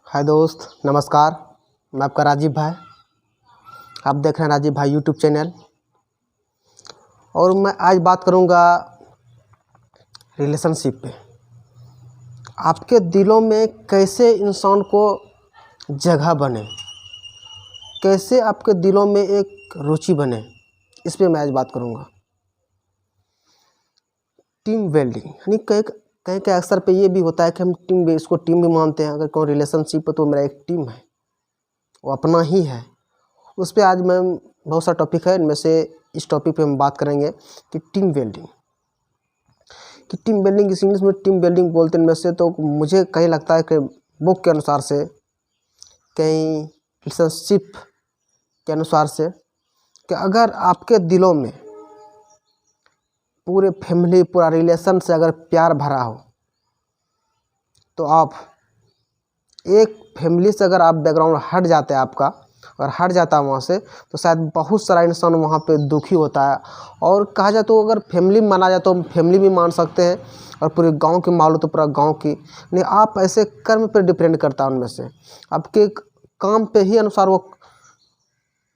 हाय दोस्त, नमस्कार। मैं आपका राजीव भाई। आप देख रहे हैं राजीव भाई यूट्यूब चैनल। और मैं आज बात करूंगा रिलेशनशिप पे। आपके दिलों में कैसे इंसान को जगह बने, कैसे आपके दिलों में एक रुचि बने, इस पे मैं आज बात करूंगा। टीम बिल्डिंग यानी कहीं कहीं अक्सर पे ये भी होता है कि हम इसको टीम भी मानते हैं। अगर कोई रिलेशनशिप है तो मेरा एक टीम है, वो अपना ही है। उस पे आज मैं बहुत सा टॉपिक है, इनमें से इस टॉपिक पे हम बात करेंगे कि टीम बिल्डिंग इंग्लिश में टीम बिल्डिंग बोलते हैं इनमें से। तो मुझे कहीं लगता है कि बुक के अनुसार से, कहीं रिलेशनशिप के अनुसार से, कि अगर आपके दिलों में पूरे फैमिली, पूरा रिलेशन से अगर प्यार भरा हो, तो आप एक फैमिली से अगर आप बैकग्राउंड हट जाते हैं आपका, अगर हट जाता है वहाँ से, तो शायद बहुत सारा इंसान वहाँ पे दुखी होता है। और कहा जाए तो अगर फैमिली माना जाए तो हम फैमिली भी मान सकते हैं, और पूरे गांव की मान लो तो पूरा गांव की नहीं। आप ऐसे कर्म पे डिपेंड करता है, उनमें से आपके काम पे ही अनुसार वो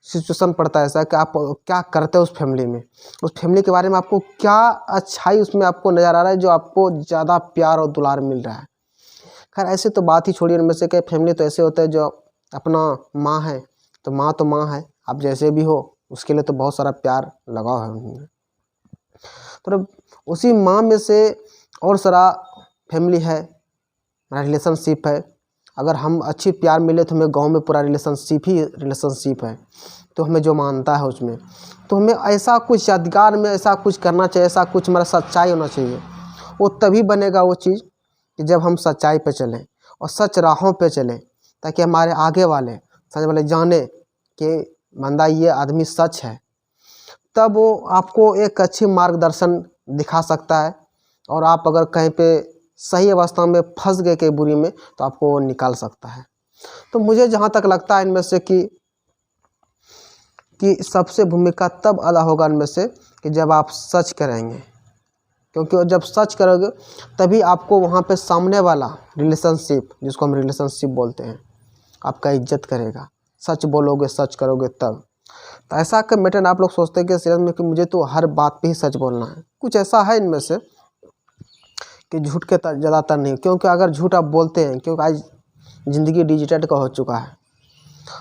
सिचुएशन पड़ता है ऐसा कि आप क्या करते हैं उस फैमिली में, उस फैमिली के बारे में आपको क्या अच्छाई उसमें आपको नज़र आ रहा है, जो आपको ज़्यादा प्यार और दुलार मिल रहा है। खैर ऐसे तो बात ही छोड़िए, उनमें से कई फैमिली तो ऐसे होते हैं जो अपना माँ है तो माँ है, आप जैसे भी हो उसके लिए तो बहुत सारा प्यार लगाव है उनमें। तो उसी माँ में से और सारा फैमिली है, रिलेशनशिप है। अगर हम अच्छी प्यार मिले तो हमें गांव में पूरा रिलेशनशिप है, तो हमें जो मानता है उसमें, तो हमें ऐसा कुछ यादगार में ऐसा कुछ करना चाहिए, ऐसा कुछ हमारा सच्चाई होना चाहिए। वो तभी बनेगा वो चीज़ कि जब हम सच्चाई पे चलें और सच राहों पे चलें, ताकि हमारे आगे वाले सच वाले जाने कि बंदा ये आदमी सच है। तब वो आपको एक अच्छी मार्गदर्शन दिखा सकता है, और आप अगर कहीं पे सही अवस्था में फंस गए के बुरी में, तो आपको निकाल सकता है। तो मुझे जहाँ तक लगता है इनमें से कि सबसे भूमिका तब अदा होगा इनमें से कि जब आप सच करेंगे, क्योंकि जब सच करोगे तभी आपको वहाँ पे सामने वाला रिलेशनशिप, जिसको हम रिलेशनशिप बोलते हैं, आपका इज्जत करेगा। सच बोलोगे, सच करोगे तब। तो ऐसा का मैटर आप लोग सोचते हैं कि सीरियस में कि मुझे तो हर बात पे ही सच बोलना है, कुछ ऐसा है इनमें से कि झूठ के ज़्यादातर नहीं। क्योंकि अगर झूठ आप बोलते हैं, क्योंकि आज ज़िंदगी डिजिटल का हो चुका है,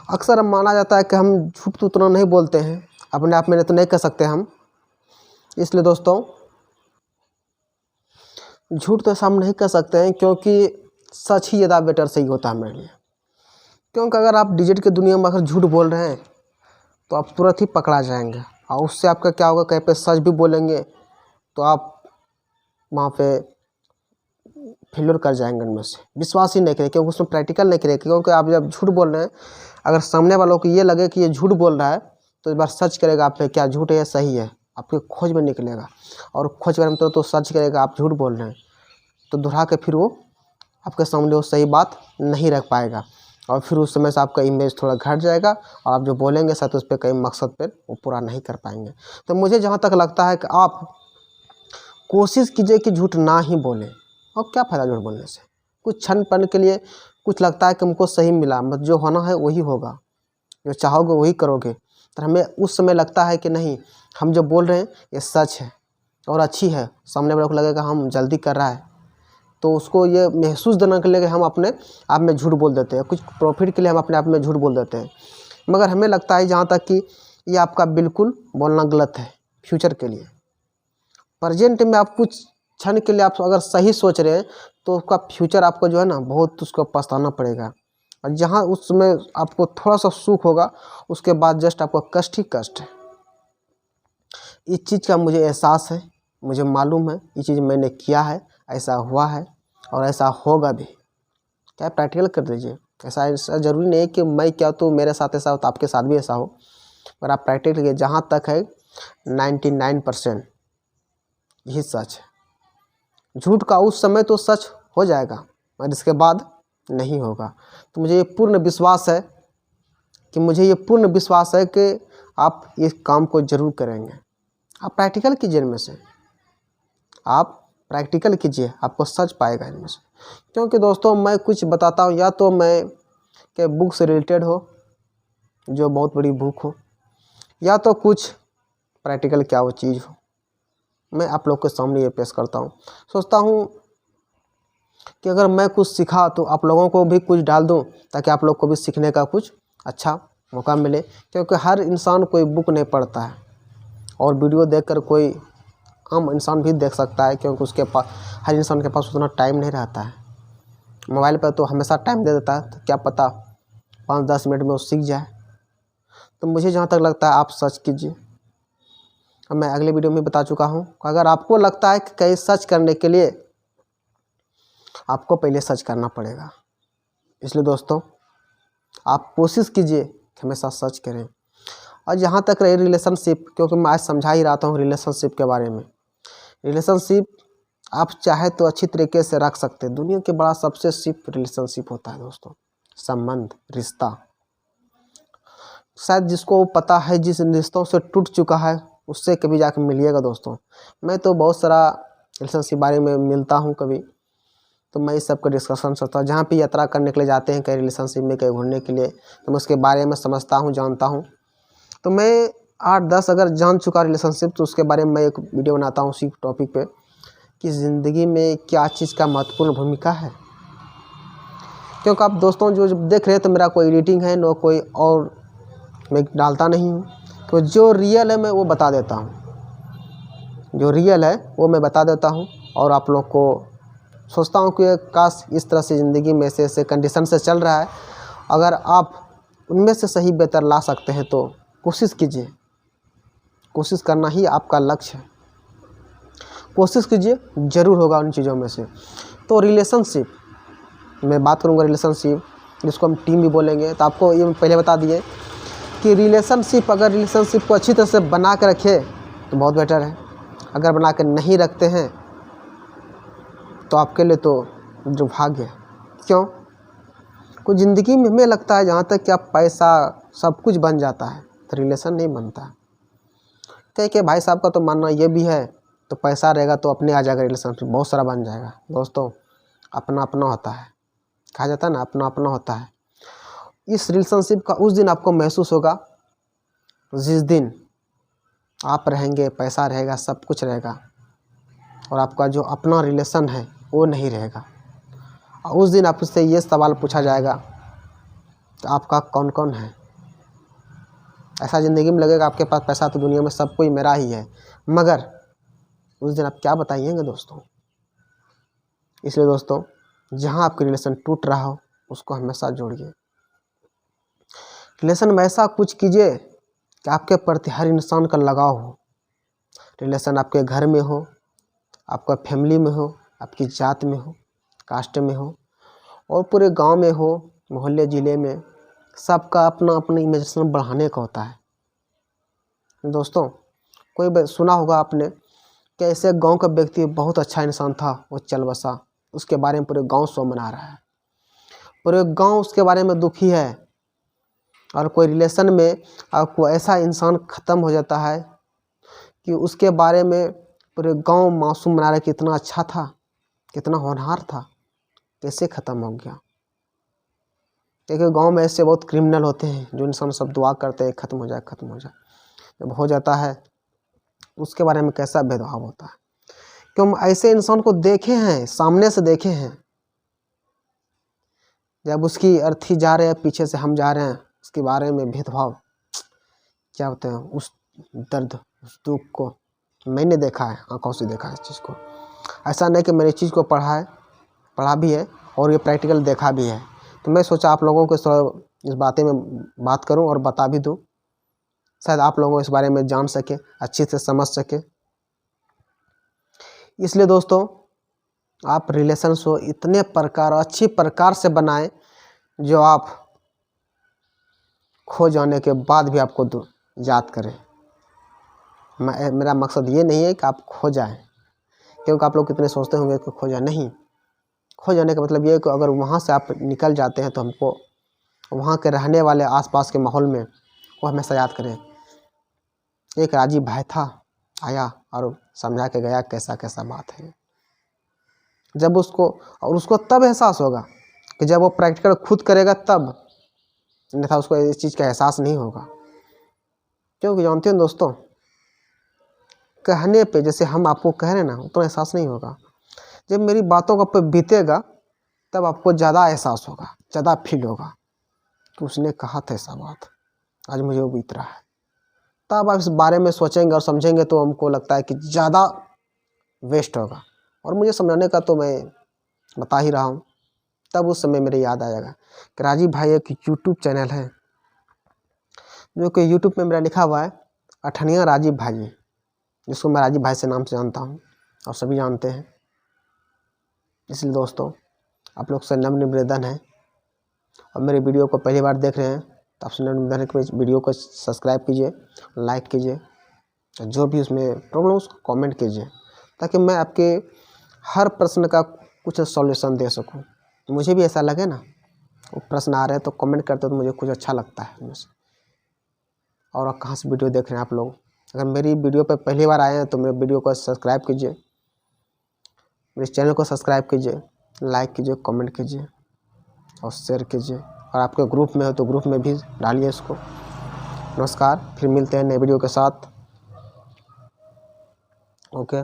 अक्सर माना जाता है कि हम झूठ तो उतना नहीं बोलते हैं, अपने आप में तो नहीं कर सकते हम। इसलिए दोस्तों झूठ तो ऐसा हम नहीं कर सकते हैं, क्योंकि सच ही ज़्यादा बेटर सही होता है हमारे लिए। क्योंकि अगर आप डिजिटल की दुनिया में अगर झूठ बोल रहे हैं तो आप तुरंत ही पकड़ा जाएंगे, और उससे आपका क्या होगा, कहीं पे सच भी बोलेंगे तो आप वहाँ पे फेलियर कर जाएंगे। उनमें से विश्वास ही नहीं करें, क्योंकि उसमें प्रैक्टिकल नहीं करें। क्योंकि आप जब झूठ बोल रहे हैं, अगर सामने वालों को ये लगे कि ये झूठ बोल रहा है, तो एक बार सर्च करेगा आप पे क्या झूठ है या सही है, आपके खोज में निकलेगा। और खोज करें तो सर्च करेगा आप झूठ बोल रहे हैं, तो दोहरा के फिर वो आपके सामने वो सही बात नहीं रख पाएगा, और फिर उस समय से आपका इमेज थोड़ा घट जाएगा, और आप जो बोलेंगे शायद उस पर कई मकसद पर वो पूरा नहीं कर पाएंगे। तो मुझे जहाँ तक लगता है कि आप कोशिश कीजिए कि झूठ ना ही बोलें। और क्या फ़ायदा झूठ बोलने से, कुछ क्षण पल के लिए कुछ लगता है कि हमको सही मिला, मत जो होना है वही होगा, जो चाहोगे वही करोगे। तो हमें उस समय लगता है कि नहीं, हम जो बोल रहे हैं ये सच है और अच्छी है, सामने वाले को लगेगा हम जल्दी कर रहा है, तो उसको ये महसूस देने के लिए हम अपने आप में झूठ बोल देते हैं, कुछ प्रॉफिट के लिए हम अपने आप में झूठ बोल देते हैं। मगर हमें लगता है जहाँ तक कि ये आपका बिल्कुल बोलना गलत है। फ्यूचर के लिए, प्रेजेंट में आप कुछ क्षण के लिए आप अगर सही सोच रहे हैं, तो उसका फ्यूचर आपको जो है ना बहुत उसको पछताना पड़ेगा। और जहाँ उस समय आपको थोड़ा सा सुख होगा, उसके बाद जस्ट आपको कष्ट ही कष्ट है। इस चीज़ का मुझे एहसास है, मुझे मालूम है, ये चीज़ मैंने किया है, ऐसा हुआ है और ऐसा होगा भी। क्या प्रैक्टिकल कर दीजिए। ऐसा ज़रूरी नहीं है कि मैं क्या तो मेरे साथ ऐसा हो तो आपके साथ भी ऐसा हो, पर आप प्रैक्टिकल कीजिए। जहाँ तक है 99% यही सच है। झूठ का उस समय तो सच हो जाएगा, और इसके बाद नहीं होगा। तो मुझे ये पूर्ण विश्वास है कि आप इस काम को ज़रूर करेंगे। आप प्रैक्टिकल कीजिए, इनमें से आप प्रैक्टिकल कीजिए, आपको सच पाएगा इनमें से। क्योंकि दोस्तों मैं कुछ बताता हूँ, या तो मैं कि बुक से रिलेटेड हो, जो बहुत बड़ी बुक हो, या तो कुछ प्रैक्टिकल क्या वो चीज़ हो। मैं आप लोग के सामने ये पेश करता हूँ। सोचता हूँ कि अगर मैं कुछ सीखा तो आप लोगों को भी कुछ डाल दूँ, ताकि आप लोग को भी सीखने का कुछ अच्छा मौका मिले। क्योंकि हर इंसान कोई बुक नहीं पढ़ता है, और वीडियो देखकर कोई आम इंसान भी देख सकता है, क्योंकि उसके पास, हर इंसान के पास उतना टाइम नहीं रहता है। मोबाइल पर तो हमेशा टाइम दे देता है, तो क्या पता 5-10 मिनट में वो सीख जाए। तो मुझे जहाँ तक लगता है आप सर्च कीजिए। अब मैं अगले वीडियो में बता चुका हूँ, अगर आपको लगता है कि कहीं सर्च करने के लिए आपको पहले सर्च करना पड़ेगा। इसलिए दोस्तों आप कोशिश कीजिए कि हमेशा सर्च करें। और जहाँ तक रही रिलेशनशिप, क्योंकि मैं आज समझा ही रहा हूँ रिलेशनशिप के बारे में। रिलेशनशिप आप चाहे तो अच्छी तरीके से रख सकते हैं। दुनिया के बड़ा सबसे सिर्फ रिलेशनशिप होता है दोस्तों, संबंध, रिश्ता। शायद जिसको पता है, जिस रिश्तों से टूट चुका है, उससे कभी जाकर मिलिएगा दोस्तों। मैं तो बहुत सारा रिलेशनशिप बारे में मिलता हूँ कभी, तो मैं इस सब का डिस्कशन करता हूँ। जहाँ भी यात्रा करने के लिए जाते हैं कहीं रिलेशनशिप में, कहीं घूमने के लिए, तो मैं उसके बारे में समझता हूँ, जानता हूँ। तो मैं 8-10 अगर जान चुका रिलेशनशिप, तो उसके बारे में मैं एक वीडियो बनाता हूँ उसी टॉपिक पे, कि ज़िंदगी में क्या चीज़ का महत्वपूर्ण भूमिका है। क्योंकि आप दोस्तों जो देख रहे हैं, तो मेरा कोई एडिटिंग है ना कोई और, मैं डालता नहीं हूँ। तो जो रियल है मैं वो बता देता हूँ, जो रियल है वो मैं बता देता हूँ। और आप लोग को सोचता हूँ कि काश इस तरह से ज़िंदगी में ऐसे कंडीशन से चल रहा है, अगर आप उनमें से सही बेहतर ला सकते हैं तो कोशिश कीजिए। कोशिश करना ही आपका लक्ष्य है, कोशिश कीजिए, ज़रूर होगा उन चीज़ों में से। तो रिलेशनशिप मैं बात करूँगा, रिलेशनशिप जिसको हम टीम भी बोलेंगे। तो आपको ये पहले बता दिए कि रिलेशनशिप, अगर रिलेशनशिप को अच्छी तरह से बना के रखे तो बहुत बेटर है। अगर बना के नहीं रखते हैं तो आपके लिए तो दुर्भाग्य है। क्यों? कुछ ज़िंदगी में हमें लगता है जहाँ तक कि आप पैसा सब कुछ बन जाता है, तो रिलेशन नहीं बनता। कह भाई साहब का तो मानना ये भी है, तो पैसा रहेगा तो अपने आ जाएगा, रिलेशनशिप बहुत सारा बन जाएगा। दोस्तों अपना अपना होता है, कहा जाता है ना, अपना अपना होता है। इस रिलेशनशिप का उस दिन आपको महसूस होगा जिस दिन आप रहेंगे, पैसा रहेगा, सब कुछ रहेगा, और आपका जो अपना रिलेशन है वो नहीं रहेगा। और उस दिन आपसे ये सवाल पूछा जाएगा कि आपका कौन कौन है। ऐसा ज़िंदगी में लगेगा आपके पास पैसा तो दुनिया में सब कोई मेरा ही है, मगर उस दिन आप क्या बताइएंगे दोस्तों। इसलिए दोस्तों जहाँ आपकी रिलेशन टूट रहा हो उसको हमेशा जोड़िए। रिलेशन में ऐसा कुछ कीजिए कि आपके प्रति हर इंसान का लगाव हो। रिलेशन आपके घर में हो, आपका फैमिली में हो, आपकी जात में हो, कास्ट में हो, और पूरे गांव में हो, मोहल्ले ज़िले में, सबका अपना अपना इमेजिनेशन बढ़ाने का होता है। दोस्तों कोई सुना होगा आपने कि ऐसे गांव का व्यक्ति बहुत अच्छा इंसान था, वो चल बसा, उसके बारे में पूरे गांव शो मना रहा है, पूरे गांव उसके बारे में दुखी है। और कोई रिलेशन में आपको ऐसा इंसान ख़त्म हो जाता है कि उसके बारे में पूरे गांव मासूम मना रहे, कितना अच्छा था, कितना होनहार था, कैसे ख़त्म हो गया। क्योंकि गांव में ऐसे बहुत क्रिमिनल होते हैं जो इंसान सब दुआ करते हैं ख़त्म हो जाए, ख़त्म हो जाए। जब हो जाता है उसके बारे में कैसा भेदभाव होता है। क्यों? हम ऐसे इंसान को देखे हैं, सामने से देखे हैं। जब उसकी अर्थी जा रहे हैं, पीछे से हम जा रहे हैं, उसके बारे में भेदभाव क्या होते हैं, उस दर्द, उस दुख को मैंने देखा है, आंखों से देखा है इस चीज़ को। ऐसा नहीं कि मैंने इस चीज़ को पढ़ा भी है और ये प्रैक्टिकल देखा भी है। तो मैं सोचा आप लोगों को इस बातें में बात करूं और बता भी दूं, शायद आप लोगों इस बारे में जान सके, अच्छे से समझ सके। इसलिए दोस्तों आप रिलेशन को इतने प्रकार, अच्छी प्रकार से बनाएं जो आप खो जाने के बाद भी आपको याद करें। मेरा मकसद ये नहीं है कि आप खो जाएं, क्योंकि आप लोग कितने सोचते होंगे कि खो जाए। नहीं, खो जाने का मतलब ये है कि अगर वहाँ से आप निकल जाते हैं तो हमको वहाँ के रहने वाले आसपास के माहौल में वो हमेशा याद करें। एक राजीव भाई था, आया और समझा के गया कैसा कैसा बात है। जब उसको तब एहसास होगा कि जब वो प्रैक्टिकल खुद करेगा, तब अन्यथा उसको इस चीज़ का एहसास नहीं होगा। क्योंकि जानते हैं दोस्तों, कहने पे जैसे हम आपको कह रहे हैं ना, उतना एहसास नहीं होगा। जब मेरी बातों का पे बीतेगा तब आपको ज़्यादा एहसास होगा, ज़्यादा फील होगा कि उसने कहा था ऐसा बात, आज मुझे वो बीत रहा है। तब आप इस बारे में सोचेंगे और समझेंगे तो हमको लगता है कि ज़्यादा वेस्ट होगा। और मुझे समझाने का तो मैं बता ही रहा हूँ। तब उस समय मेरे याद आएगा कि राजीव भाई एक यूट्यूब चैनल है, जो कि यूट्यूब में मेरा लिखा हुआ है अठनिया राजीव भाई, जिसको मैं राजीव भाई से नाम से जानता हूँ और सभी जानते हैं। इसलिए दोस्तों, आप लोग से नम्र निवेदन है, और मेरे वीडियो को पहली बार देख रहे हैं तो आपसे नम्र निवेदन है कि वीडियो को सब्सक्राइब कीजिए, लाइक कीजिए, जो भी उसमें प्रॉब्लम उसको कमेंट कीजिए, ताकि मैं आपके हर प्रश्न का कुछ सॉल्यूशन दे सकूं। मुझे भी ऐसा लगे ना, वो प्रश्न आ रहे हैं तो कमेंट करते हो तो मुझे कुछ अच्छा लगता है उनमें से। और आप कहाँ से वीडियो देख रहे हैं आप लोग, अगर मेरी वीडियो पर पहली बार आए हैं तो मेरे वीडियो को सब्सक्राइब कीजिए, मेरे चैनल को सब्सक्राइब कीजिए, लाइक कीजिए, कमेंट कीजिए और शेयर कीजिए। और आपके ग्रुप में हो तो ग्रुप में भी डालिए इसको। नमस्कार, फिर मिलते हैं नए वीडियो के साथ। ओके।